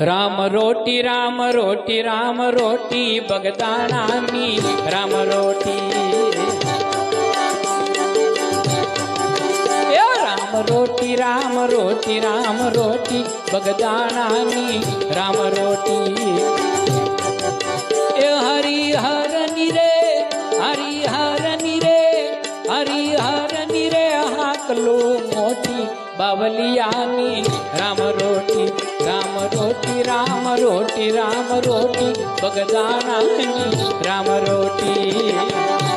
राम रोटी राम रोटी राम रोटी बगदाणानी राम रोटी राम रोटी राम रोटी राम रोटी बगदाणानी राम रोटी हरिहर निरे हरिहर निरे हरिहर निरे हाकलो मोठी बावलियानी राम रोटी राम रोटी राम रोटी राम रोटी बगदाणानी राम रोटी।